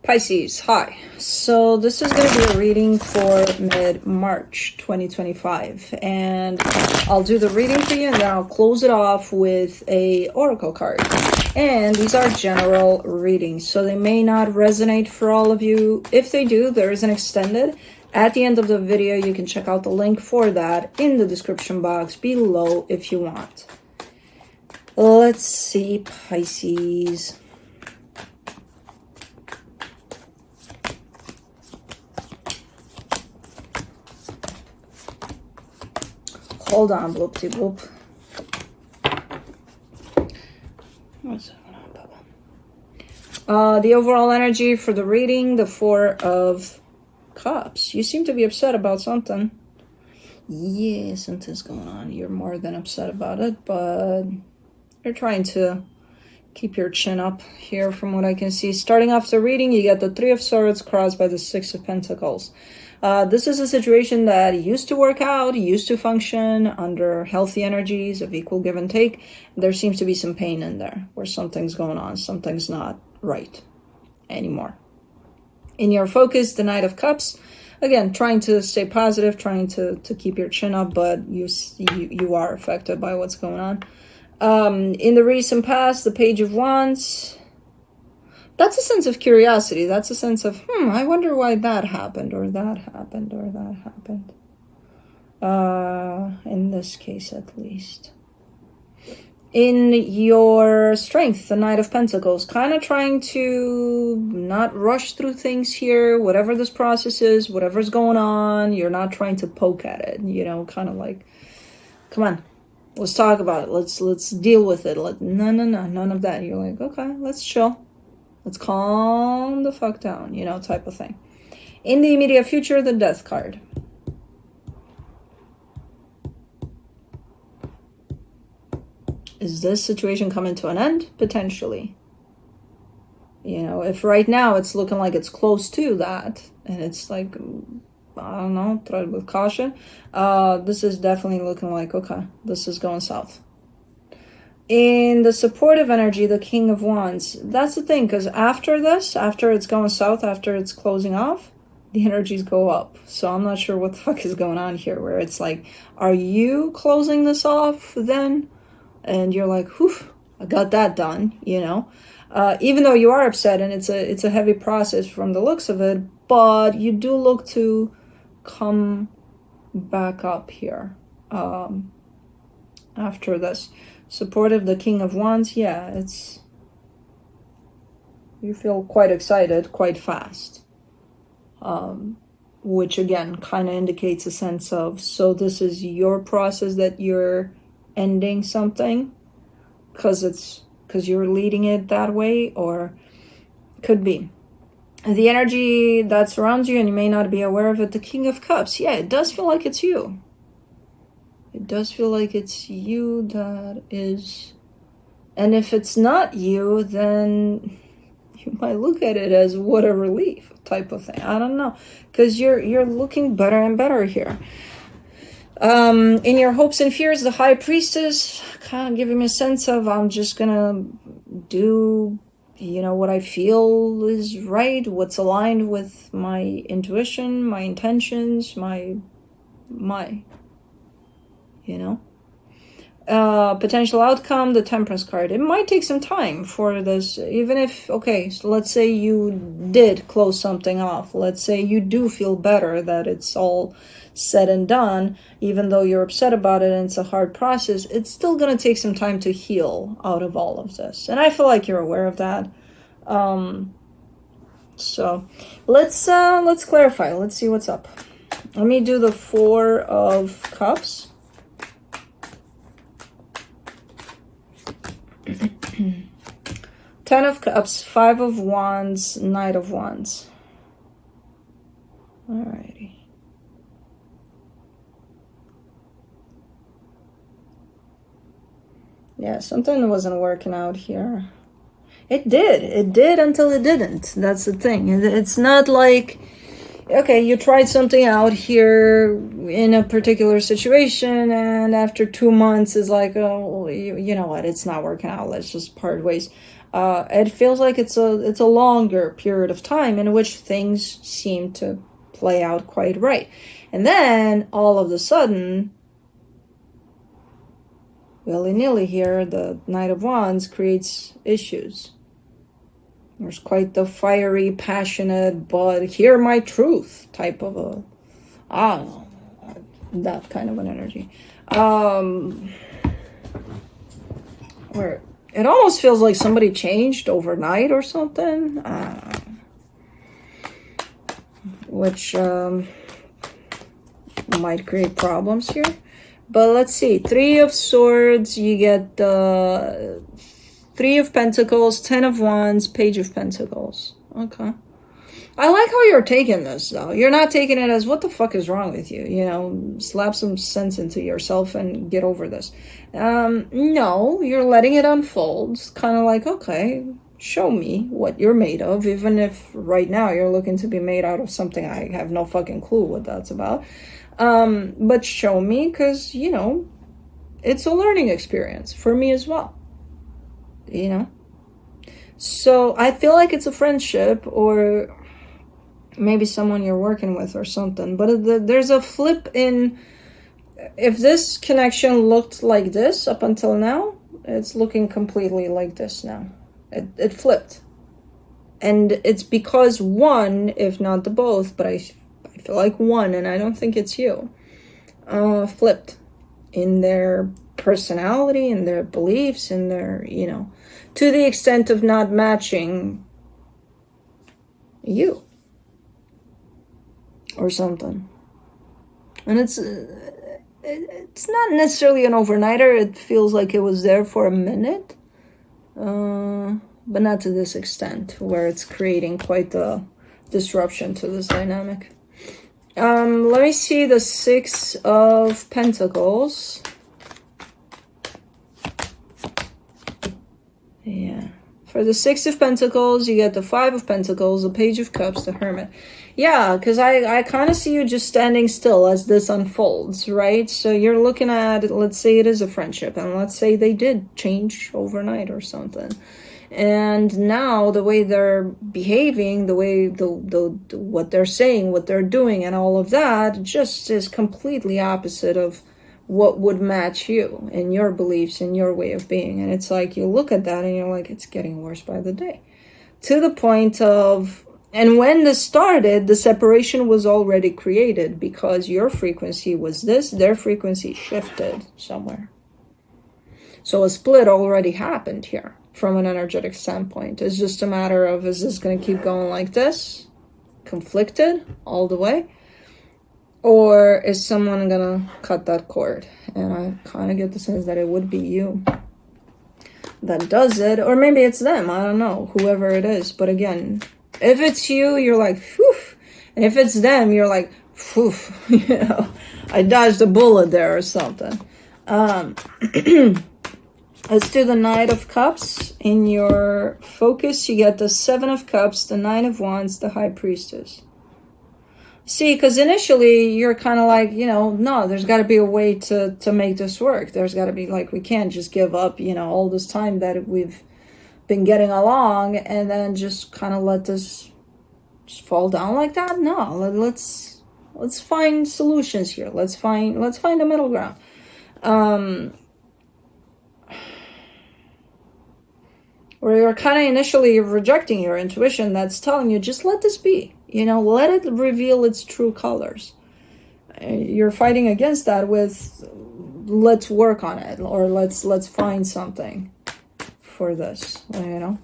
Pisces, hi. So this is going to be a reading for mid-March 2025, and I'll do the reading for you and then I'll close it off with a oracle card. And these are general readings, so they may not resonate for all of you. If they do, there is an extended. At the end of the video, you can check out the link for that in the description box below if you want. Let's see, Pisces. Hold on, bloop-de-bloop. What's going on, Bubba? The overall energy for the reading, the Four of Cups. You seem to be upset about something. Yeah, something's going on. You're more than upset about it, but you're trying to keep your chin up here from what I can see. Starting off the reading, you get the Three of Swords crossed by the Six of Pentacles. This is a situation that used to work out, used to function under healthy energies of equal give and take. There seems to be some pain in there where something's going on. Something's not right anymore. In your focus, the Knight of Cups, again, trying to stay positive, trying to keep your chin up, but you are affected by what's going on. In the recent past, the Page of Wands, that's a sense of curiosity. That's a sense of, I wonder why that happened, or that happened, or that happened. In this case, at least. In your strength, the Knight of Pentacles, kind of trying to not rush through things here. Whatever this process is, whatever's going on, you're not trying to poke at it. You know, kind of like, come on, let's talk about it. Let's deal with it. No, none of that. You're like, okay, let's chill. Let's calm the fuck down, you know, type of thing. In the immediate future, the Death card. Is this situation coming to an end? Potentially. You know, if right now it's looking like it's close to that, and it's like, I don't know, tread with caution. This is definitely looking like, okay, this is going south. In the supportive energy, the King of Wands, that's the thing, because after this, after it's going south, after it's closing off, the energies go up. So I'm not sure what the fuck is going on here, where it's like, are you closing this off then? And you're like, whew, I got that done, you know? Even though you are upset, and it's a heavy process from the looks of it, but you do look to come back up here after this. Supportive, the King of Wands, yeah, it's, you feel quite excited, quite fast. Which again, kind of indicates a sense of, so this is your process that you're ending something because you're leading it that way, or could be. The energy that surrounds you, and you may not be aware of it, the King of Cups, yeah, it does feel like it's you. It does feel like it's you that is, and if it's not you, then you might look at it as what a relief type of thing. I don't know, because you're looking better and better here. In your hopes and fears, the High Priestess, kind of giving me a sense of, I'm just gonna do, you know, what I feel is right, what's aligned with my intuition, my intentions, my you know. Potential outcome, the Temperance card. It might take some time for this, even if, okay, so let's say you did close something off. Let's say you do feel better that it's all said and done, even though you're upset about it and it's a hard process, it's still going to take some time to heal out of all of this. And I feel like you're aware of that. So let's clarify. Let's see what's up. Let me do the Four of Cups. Ten of Cups, Five of Wands, Knight of Wands. Alrighty. Yeah, something wasn't working out here. It did until it didn't. That's the thing. It's not like, okay, you tried something out here in a particular situation, and after 2 months is like, oh, you know what, it's not working out, let's just part ways. It feels like it's a longer period of time in which things seem to play out quite right. And then all of a sudden, willy-nilly here, the Knight of Wands creates issues. There's quite the fiery, passionate, but hear my truth type of a, I don't know, that kind of an energy. Where it almost feels like somebody changed overnight or something. Which might create problems here. But let's see. 3 of Swords, you get the 3 of Pentacles, 10 of Wands, Page of Pentacles. Okay. I like how you're taking this, though. You're not taking it as, what the fuck is wrong with you? You know, slap some sense into yourself and get over this. No, you're letting it unfold. It's kind of like, okay, show me what you're made of, even if right now you're looking to be made out of something I have no fucking clue what that's about. But show me, because, you know, it's a learning experience for me as well. You know? So I feel like it's a friendship, or maybe someone you're working with or something. But there's a flip in, if this connection looked like this up until now, it's looking completely like this now. It flipped. And it's because one, if not the both, but I feel like one, and I don't think it's you, flipped in their personality, in their beliefs, in their, you know, to the extent of not matching you or something. And it's not necessarily an overnighter. It feels like it was there for a minute, but not to this extent where it's creating quite a disruption to this dynamic. Let me see the 6 of Pentacles. Yeah. For the 6 of Pentacles, you get the 5 of Pentacles, the Page of Cups, the Hermit. Yeah, because I kind of see you just standing still as this unfolds, right? So you're looking at, let's say it is a friendship, and let's say they did change overnight or something. And now the way they're behaving, the way what they're saying, what they're doing, and all of that just is completely opposite of what would match you and your beliefs and your way of being. And it's like you look at that and you're like, it's getting worse by the day. To the point of, and when this started, the separation was already created because your frequency was this, their frequency shifted somewhere. So a split already happened here from an energetic standpoint. It's just a matter of, is this going to keep going like this, conflicted all the way? Or is someone gonna cut that cord? And I kind of get the sense that it would be you that does it. Or maybe it's them. I don't know. Whoever it is. But again, if it's you, you're like, phew. And if it's them, you're like, phew. You know, I dodged a bullet there or something. Let's do the Knight of Cups. In your focus, you get the 7 of Cups, the 9 of Wands, the High Priestess. See, because initially you're kind of like, you know, no, there's got to be a way to make this work. There's got to be, like, we can't just give up, you know, all this time that we've been getting along and then just kind of let this just fall down like that. No, let's find solutions here. Let's find a middle ground. Where you're kind of initially rejecting your intuition that's telling you, just let this be. You know, let it reveal its true colors. You're fighting against that with, let's work on it, or let's find something for this, you know.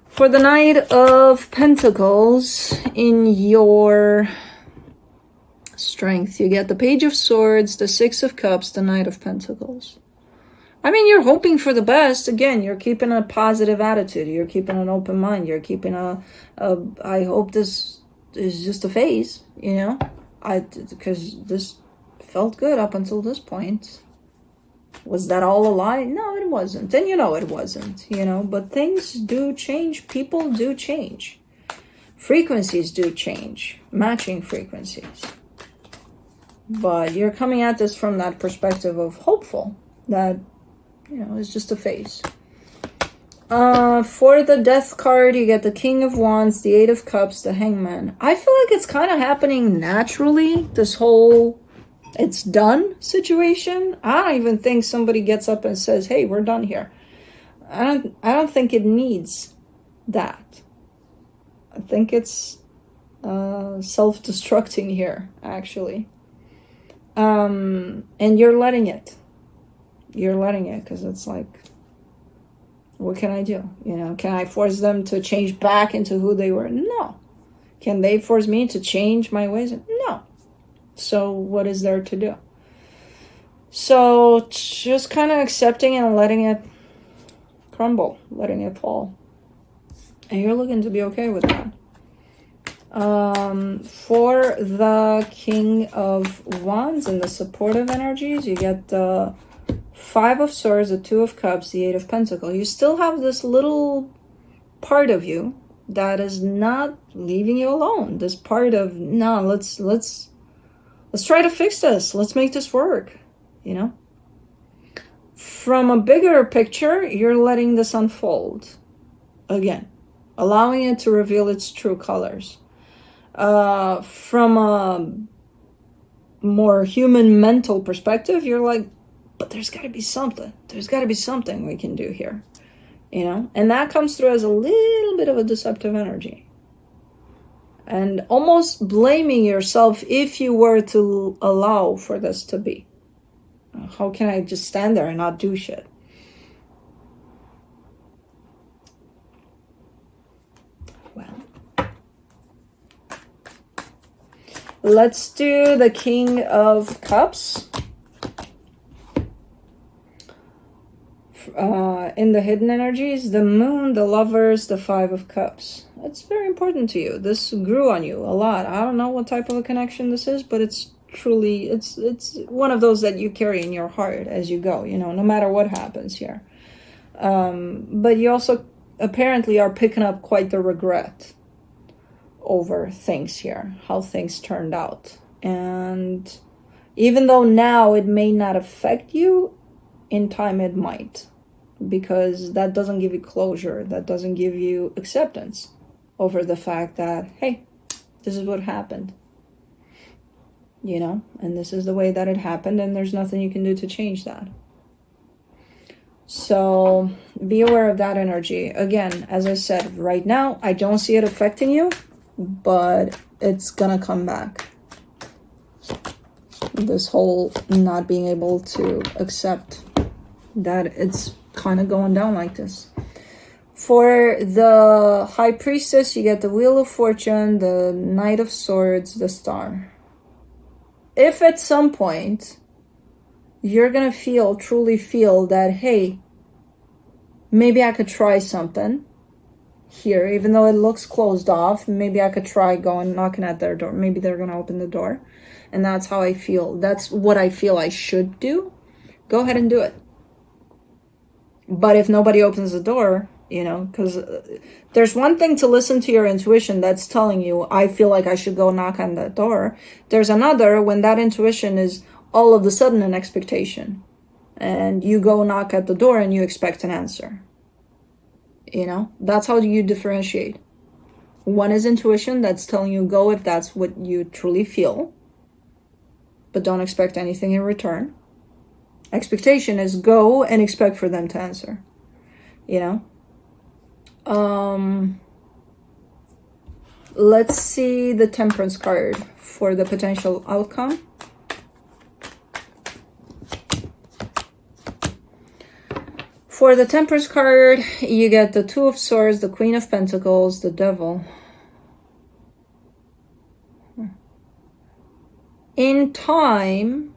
For the Knight of Pentacles, in your strength, you get the Page of Swords, the 6 of Cups, the Knight of Pentacles. I mean, you're hoping for the best. Again, you're keeping a positive attitude. You're keeping an open mind. You're keeping I hope this is just a phase, you know? Because this felt good up until this point. Was that all a lie? No, it wasn't. And you know it wasn't, you know? But things do change. People do change. Frequencies do change. Matching frequencies. But you're coming at this from that perspective of hopeful. That, you know, it's just a phase. For the Death card, you get the King of Wands, the Eight of Cups, the Hangman. I feel like it's kind of happening naturally, this whole it's done situation. I don't even think somebody gets up and says, hey, we're done here. I don't think it needs that. I think it's self-destructing here, actually. And you're letting it. You're letting it, because it's like, what can I do? You know, can I force them to change back into who they were? No. Can they force me to change my ways? No. So what is there to do? So just kind of accepting and letting it crumble, letting it fall. And you're looking to be okay with that. For the King of Wands and the supportive energies, you get the Five of Swords, the Two of Cups, the Eight of Pentacles. You still have this little part of you that is not leaving you alone. This part of, no, let's try to fix this. Let's make this work, you know? From a bigger picture, you're letting this unfold. Again, allowing it to reveal its true colors. From a more human mental perspective, you're like, but there's got to be something. There's got to be something we can do here, you know? And that comes through as a little bit of a deceptive energy. And almost blaming yourself if you were to allow for this to be. How can I just stand there and not do shit? Well, let's do the King of Cups. In the hidden energies, the Moon, the Lovers, the Five of Cups. It's very important to you. This grew on you a lot. I don't know what type of a connection this is, but it's truly, it's one of those that you carry in your heart as you go, you know, no matter what happens here. But you also apparently are picking up quite the regret over things here, how things turned out. And even though now it may not affect you, in time it might, because that doesn't give you closure. That doesn't give you acceptance over the fact that, hey, this is what happened, you know, and this is the way that it happened, and there's nothing you can do to change that. So be aware of that energy. Again, as I said, right now, I don't see it affecting you, but it's gonna come back. This whole not being able to accept that it's kind of going down like this. For the High Priestess, you get the Wheel of Fortune, the Knight of Swords, the Star. If at some point you're gonna truly feel that, hey, maybe I could try something here, even though it looks closed off, maybe I could try going knocking at their door. Maybe they're gonna open the door. And that's how I feel. That's what I feel I should do. Go ahead and do it. But if nobody opens the door, you know, because there's one thing to listen to your intuition that's telling you, I feel like I should go knock on that door. There's another when that intuition is all of a sudden an expectation. And you go knock at the door and you expect an answer. You know, that's how you differentiate. One is intuition that's telling you go if that's what you truly feel. But don't expect anything in return. Expectation is go and expect for them to answer, you know? Let's see the Temperance card for the potential outcome. For the Temperance card, you get the Two of Swords, the Queen of Pentacles, the Devil. In time,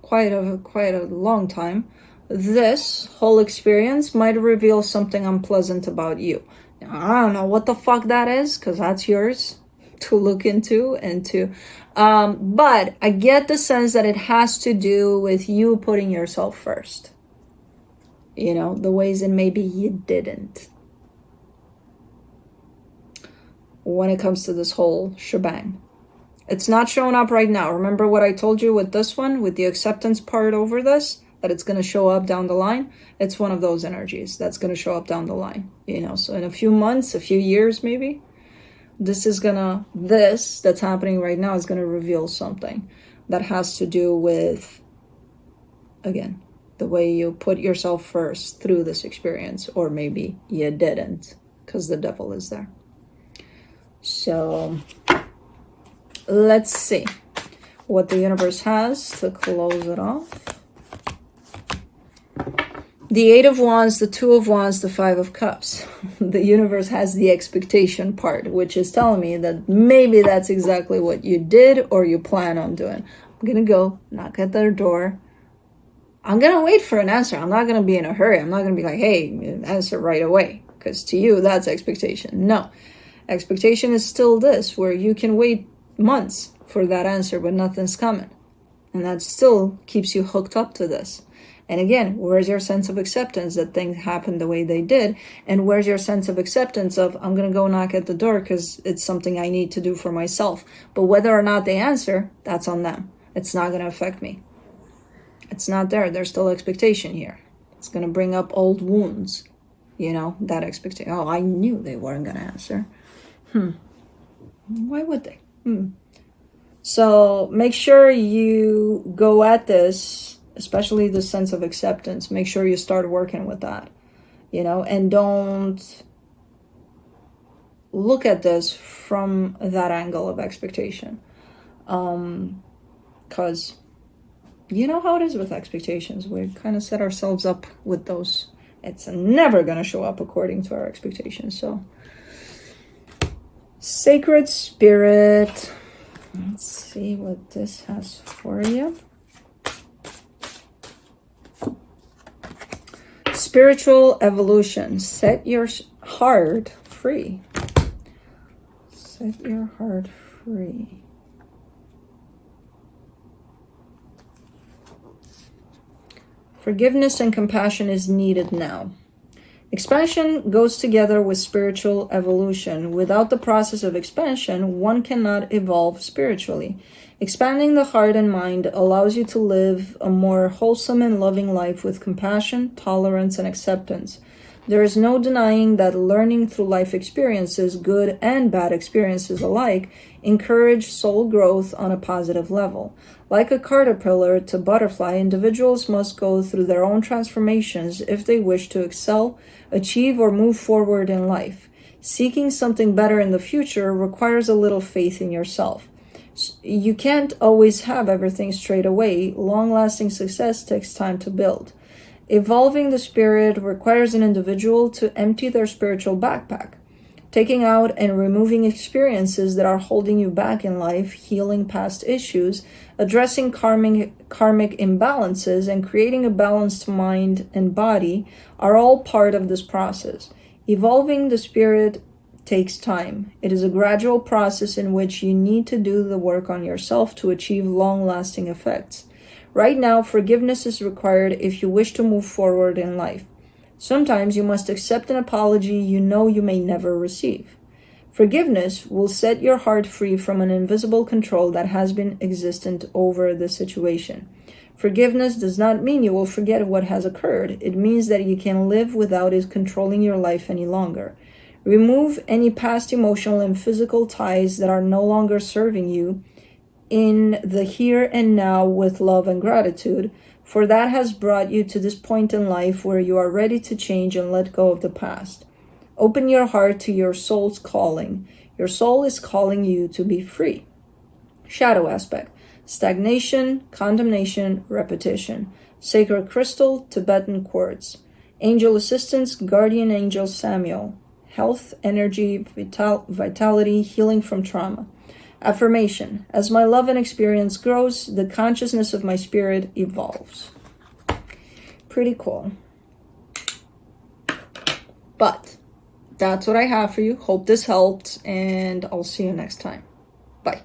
quite a long time, this whole experience might reveal something unpleasant about you. I don't know what the fuck that is, because that's yours to look into and to but I get the sense that it has to do with you putting yourself first, you know, the ways that maybe you didn't when it comes to this whole shebang. It's not showing up right now. Remember what I told you with this one, with the acceptance part over this? that it's going to show up down the line, it's one of those energies that's going to show up down the line, you know. So in a few months, a few years maybe, this that's happening right now is going to reveal something that has to do with, again, the way you put yourself first through this experience, or maybe you didn't, because the devil is there. So let's see what the universe has to close it off. The Eight of Wands, the Two of Wands, the Five of Cups. The universe has the expectation part, which is telling me that maybe that's exactly what you did or you plan on doing. I'm going to go knock at their door. I'm going to wait for an answer. I'm not going to be in a hurry. I'm not going to be like, hey, answer right away. Because to you, that's expectation. No. Expectation is still this, where you can wait months for that answer, but nothing's coming. And that still keeps you hooked up to this. And again, where's your sense of acceptance that things happen the way they did? And where's your sense of acceptance of, I'm going to go knock at the door because it's something I need to do for myself. But whether or not they answer, that's on them. It's not going to affect me. It's not there. There's still expectation here. It's going to bring up old wounds. You know, that expectation. Oh, I knew they weren't going to answer. Why would they? So make sure you go at this, especially the sense of acceptance. Make sure you start working with that, you know, and don't look at this from that angle of expectation. Because you know how it is with expectations. We kind of set ourselves up with those. It's never going to show up according to our expectations. So, Sacred Spirit, let's see what this has for you. Spiritual evolution. Set your heart free. Set your heart free. Forgiveness and compassion is needed now. Expansion goes together with spiritual evolution. Without the process of expansion, one cannot evolve spiritually. Expanding the heart and mind allows you to live a more wholesome and loving life with compassion, tolerance, and acceptance. There is no denying that learning through life experiences, good and bad experiences alike, encourage soul growth on a positive level. Like a caterpillar to butterfly, individuals must go through their own transformations if they wish to excel, achieve, or move forward in life. Seeking something better in the future requires a little faith in yourself. You can't always have everything straight away. Long-lasting success takes time to build. Evolving the spirit requires an individual to empty their spiritual backpack, taking out and removing experiences that are holding you back in life, healing past issues, addressing karmic imbalances, and creating a balanced mind and body are all part of this process. Evolving the spirit takes time. It is a gradual process in which you need to do the work on yourself to achieve long-lasting effects. Right now, forgiveness is required if you wish to move forward in life. Sometimes you must accept an apology you know you may never receive. Forgiveness will set your heart free from an invisible control that has been existent over the situation. Forgiveness does not mean you will forget what has occurred. It means that you can live without it controlling your life any longer. Remove any past emotional and physical ties that are no longer serving you in the here and now with love and gratitude, for that has brought you to this point in life where you are ready to change and let go of the past. Open your heart to your soul's calling. Your soul is calling you to be free. Shadow aspect: stagnation, condemnation, repetition. Sacred crystal, Tibetan quartz. Angel assistance, guardian angel Samuel. Health, energy, vitality, healing from trauma. Affirmation: as my love and experience grows, the consciousness of my spirit evolves. Pretty cool. But that's what I have for you. Hope this helped, and I'll see you next time. Bye.